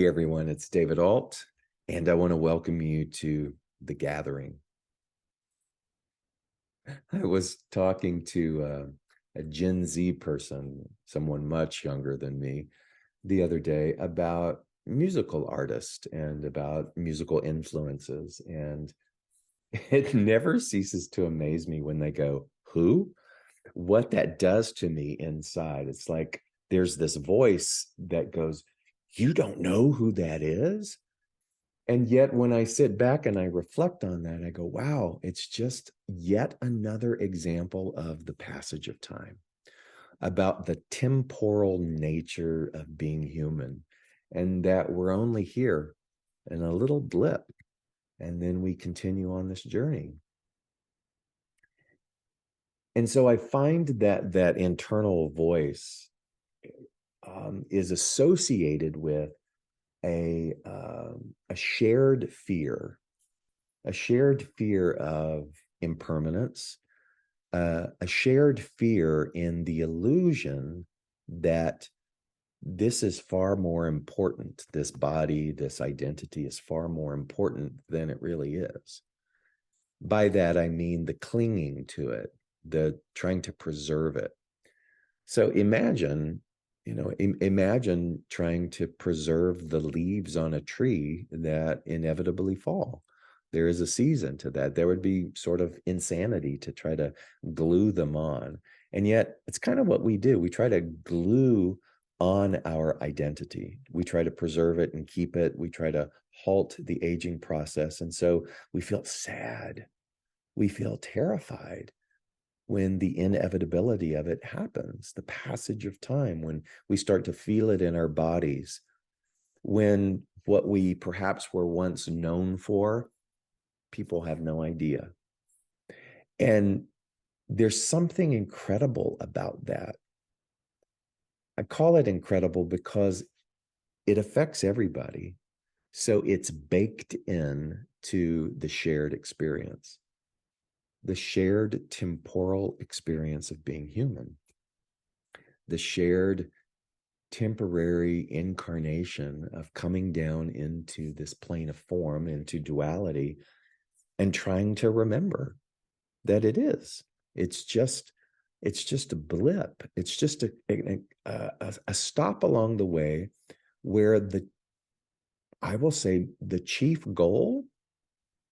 everyone, it's David Ault, and I want to welcome you to The Gathering. I was talking to a Gen Z person, someone much younger than me, the other day about musical artists and about musical influences. And it never ceases to amaze me when they go, who? What that does to me inside. It's like there's this voice that goes, you don't know who that is? And yet when I sit back and I reflect on that, I go, wow, it's just yet another example of the passage of time, about the temporal nature of being human, and that we're only here in a little blip, and then we continue on this journey. And so I find that that internal voice is associated with a shared fear of impermanence, a shared fear in the illusion that this is far more important. This body, this identity is far more important than it really is. By that, I mean the clinging to it, the trying to preserve it. So imagine trying to preserve the leaves on a tree that inevitably fall. There is a season to that. There would be sort of insanity to try to glue them on. And yet it's kind of what we do. We try to glue on our identity. We try to preserve it and keep it. We try to halt the aging process. And so we feel sad. We feel terrified when the inevitability of it happens, the passage of time, when we start to feel it in our bodies, when what we perhaps were once known for, people have no idea. And there's something incredible about that. I call it incredible because it affects everybody. So it's baked in to the shared experience. The shared temporal experience of being human, the shared temporary incarnation of coming down into this plane of form, into duality, and trying to remember that it's just a blip. It's just a stop along the way where I will say the chief goal,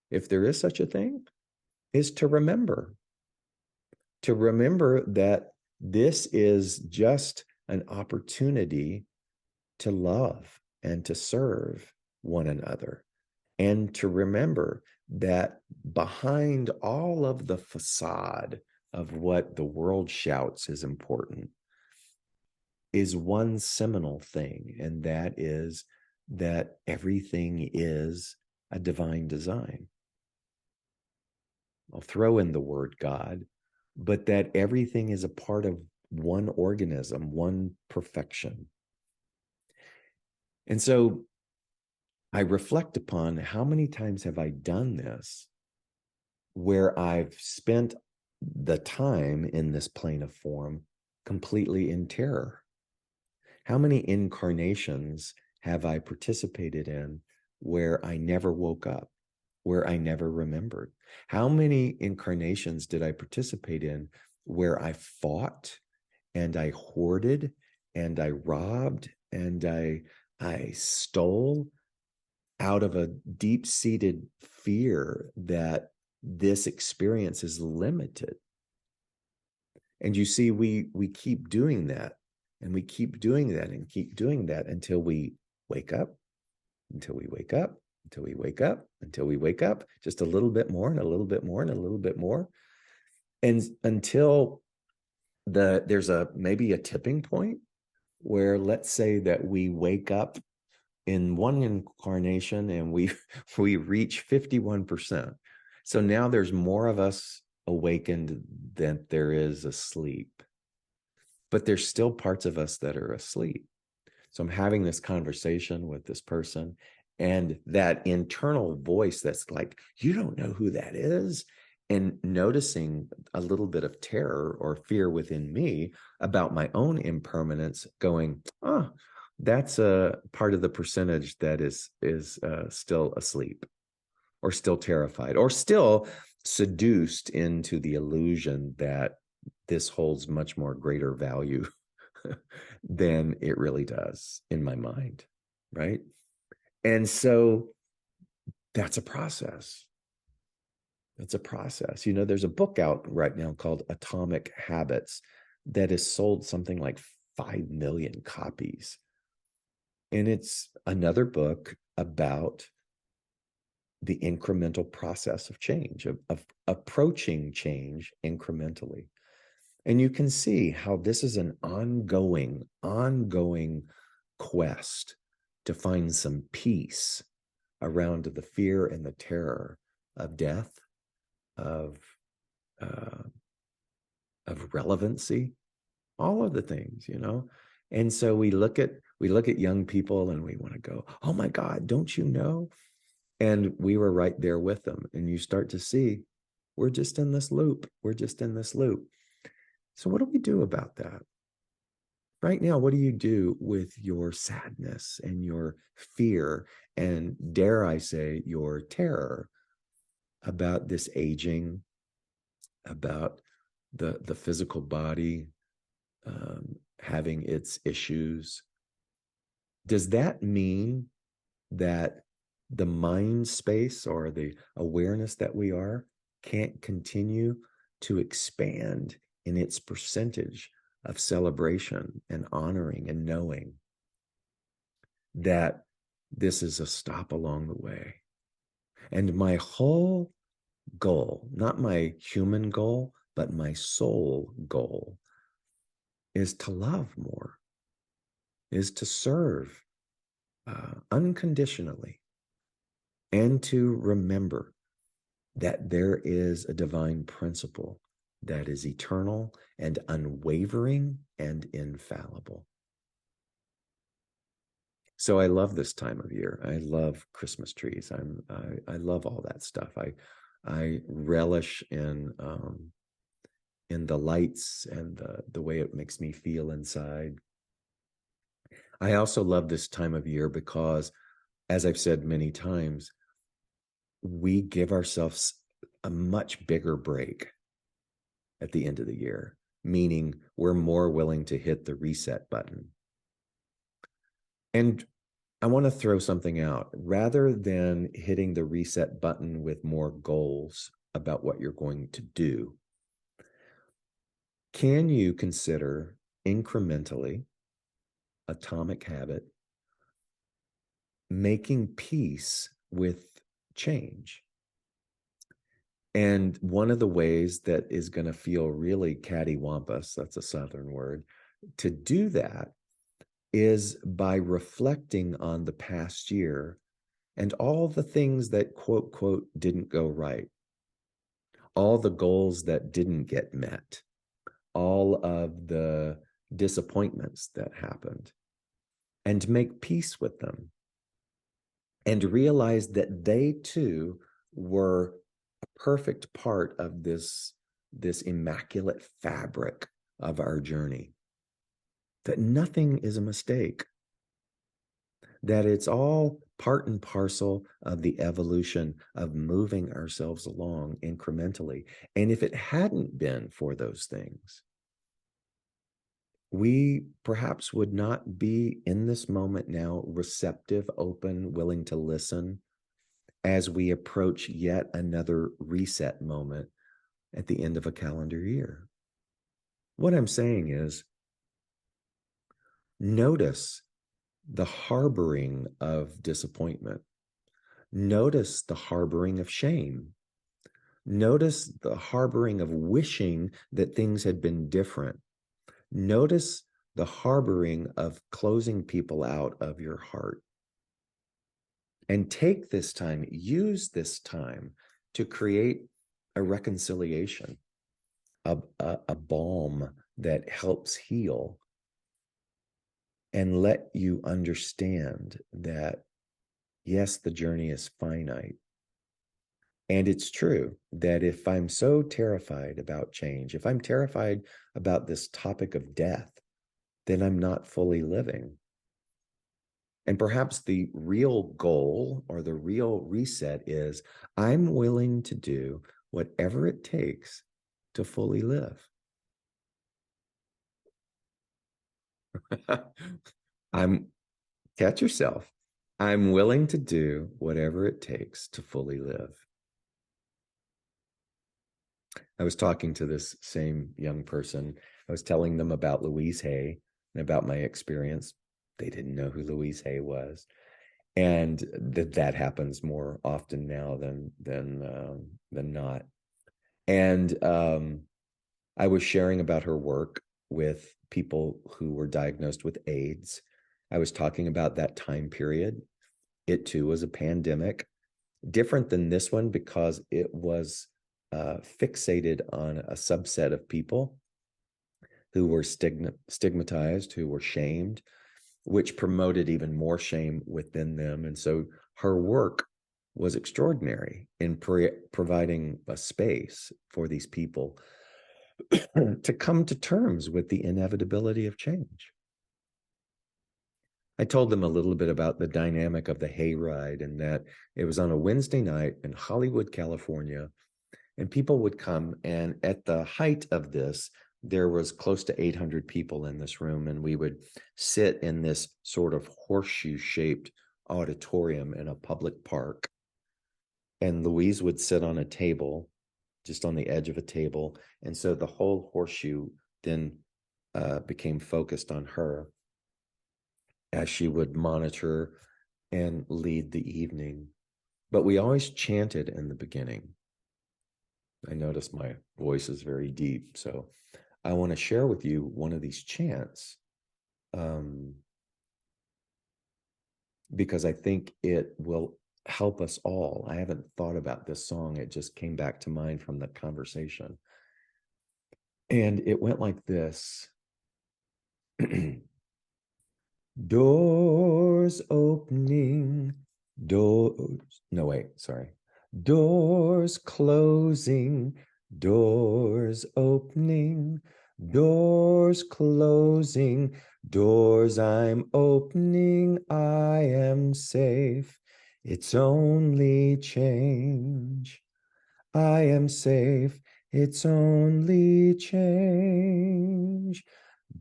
if there is such a thing, is to remember that this is just an opportunity to love and to serve one another, and to remember that behind all of the facade of what the world shouts is important is one seminal thing, and that is that everything is a divine design. I'll throw in the word God, but that everything is a part of one organism, one perfection. And so I reflect upon how many times have I done this where I've spent the time in this plane of form completely in terror. How many incarnations have I participated in where I never woke up, where I never remembered? How many incarnations did I participate in where I fought and I hoarded and I robbed and I stole out of a deep-seated fear that this experience is limited? And you see, we keep doing that, and we keep doing that and keep doing that until we wake up, until we wake up, until we wake up, until we wake up, just a little bit more and a little bit more and a little bit more. And until there's maybe a tipping point where, let's say that we wake up in one incarnation and we reach 51%. So now there's more of us awakened than there is asleep. But there's still parts of us that are asleep. So I'm having this conversation with this person, and that internal voice that's like, you don't know who that is. And noticing a little bit of terror or fear within me about my own impermanence, going, oh, that's a part of the percentage that is still asleep, or still terrified, or still seduced into the illusion that this holds much more greater value than it really does in my mind, right? And so that's a process. It's a process. You know, there's a book out right now called Atomic Habits that has sold something like 5 million copies. And it's another book about the incremental process of change, of approaching change incrementally. And you can see how this is an ongoing quest to find some peace around the fear and the terror of death, of uh, of relevancy, all of the things, you know. And so we look at young people and we want to go, oh my God, don't you know? And we were right there with them. And you start to see, we're just in this loop. We're just in this loop. So what do we do about that? Right now, what do you do with your sadness and your fear and, dare I say, your terror about this aging, about the physical body having its issues? Does that mean that the mind space or the awareness that we are can't continue to expand in its percentage of celebration and honoring and knowing that this is a stop along the way? And my whole goal, not my human goal, but my soul goal, is to love more, is to serve unconditionally, and to remember that there is a divine principle that is eternal and unwavering and infallible. So I love this time of year. I love Christmas trees. I love all that stuff. I relish in the lights and the way it makes me feel inside. I also love this time of year because, as I've said many times, we give ourselves a much bigger break at the end of the year, meaning we're more willing to hit the reset button. And I want to throw something out. Rather than hitting the reset button with more goals about what you're going to do, can you consider incrementally, atomic habit, making peace with change? And one of the ways that is going to feel really cattywampus, that's a Southern word, to do that is by reflecting on the past year and all the things that, quote, quote, didn't go right, all the goals that didn't get met, all of the disappointments that happened, and make peace with them and realize that they too were a perfect part of this immaculate fabric of our journey, that nothing is a mistake, that it's all part and parcel of the evolution of moving ourselves along incrementally. And if it hadn't been for those things, we perhaps would not be in this moment now, receptive, open, willing to listen as we approach yet another reset moment at the end of a calendar year. What I'm saying is, notice the harboring of disappointment. Notice the harboring of shame. Notice the harboring of wishing that things had been different. Notice the harboring of closing people out of your heart. And take this time, use this time to create a reconciliation, a balm that helps heal, and let you understand that, yes, the journey is finite. And it's true that if I'm so terrified about change, if I'm terrified about this topic of death, then I'm not fully living. And perhaps the real goal or the real reset is I'm willing to do whatever it takes to fully live. I'm catch yourself. I'm willing to do whatever it takes to fully live. I was talking to this same young person. I was telling them about Louise Hay and about my experience. They didn't know who Louise Hay was, and that happens more often now than not. And I was sharing about her work with people who were diagnosed with AIDS. I was talking about that time period. It too was a pandemic, different than this one because it was fixated on a subset of people who were stigmatized, who were shamed, which promoted even more shame within them. And so her work was extraordinary in providing a space for these people to come to terms with the inevitability of change. I told them a little bit about the dynamic of the hayride and that it was on a Wednesday night in Hollywood, California, and people would come. And at the height of this, there was close to 800 people in this room, and we would sit in this sort of horseshoe-shaped auditorium in a public park. And Louise would sit on a table, just on the edge of a table. And so the whole horseshoe then became focused on her as she would monitor and lead the evening. But we always chanted in the beginning. I notice my voice is very deep, so I want to share with you one of these chants because I think it will help us all. I haven't thought about this song. It just came back to mind from the conversation. And it went like this. Doors opening, doors, no, wait, sorry. Doors closing, doors opening, doors closing, doors I'm opening, I am safe. It's only change. I am safe. It's only change.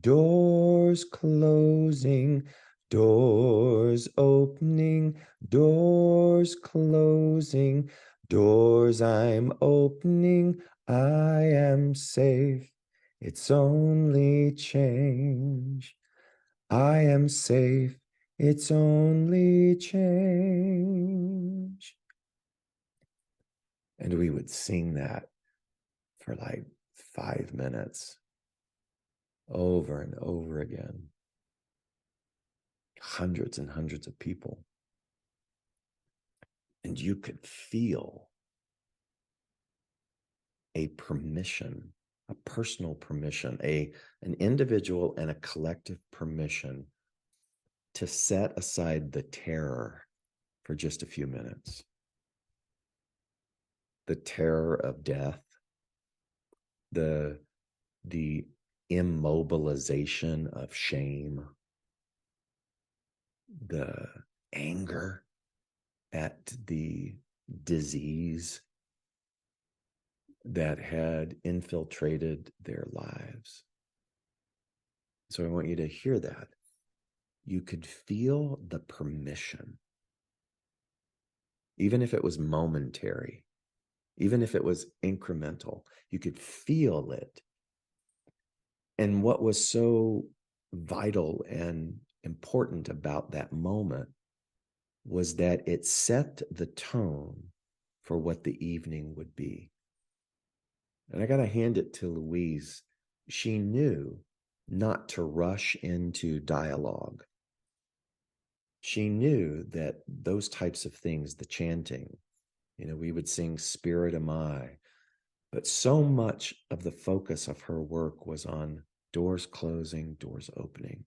Doors closing, doors opening, doors closing, doors I'm opening, I am safe. It's only change. I am safe. It's only change. And we would sing that for like 5 minutes over and over again. Hundreds and hundreds of people. And you could feel a permission, a personal permission, an individual and a collective permission to set aside the terror for just a few minutes. The terror of death, the immobilization of shame, the anger at the disease that had infiltrated their lives. So I want you to hear that. You could feel the permission, even if it was momentary, even if it was incremental, you could feel it. And what was so vital and important about that moment was that it set the tone for what the evening would be. And I got to hand it to Louise. She knew not to rush into dialogue. She knew that those types of things, the chanting, we would sing Spirit Am I, but so much of the focus of her work was on doors closing, doors opening,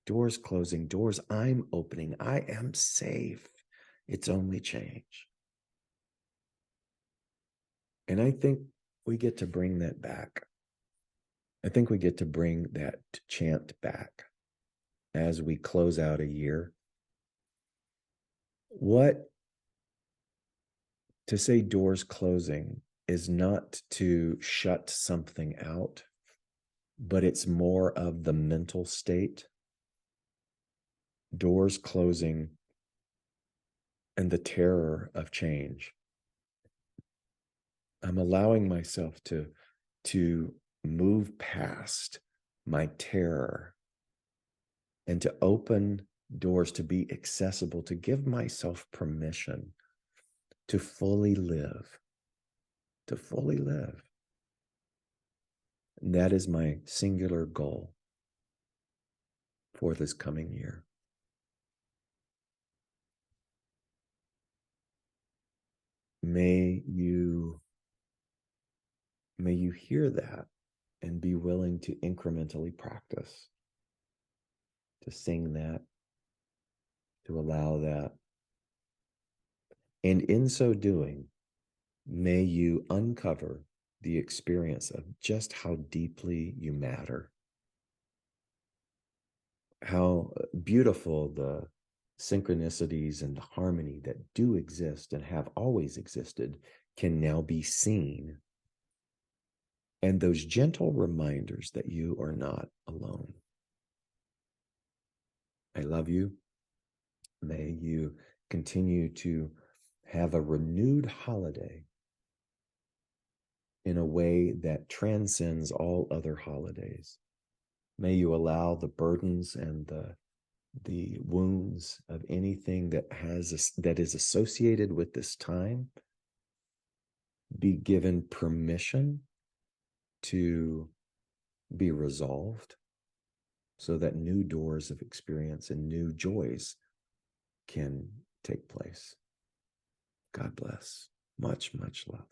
doors closing, doors I'm opening. I am safe. It's only change. And I think we get to bring that back. I think we get to bring that chant back as we close out a year, What to say doors closing is not to shut something out, but it's more of the mental state. Doors closing and the terror of change. I'm allowing myself to move past my terror and to open doors, to be accessible, to give myself permission to fully live, to fully live. And that is my singular goal for this coming year. May you hear that and be willing to incrementally practice, to sing that, to allow that. And in so doing, may you uncover the experience of just how deeply you matter, how beautiful the synchronicities and the harmony that do exist and have always existed can now be seen. And those gentle reminders that you are not alone. I love you. May you continue to have a renewed holiday in a way that transcends all other holidays. May you allow the burdens and the wounds of anything that is associated with this time be given permission to be resolved, so that new doors of experience and new joys can take place. God bless. Much, much love.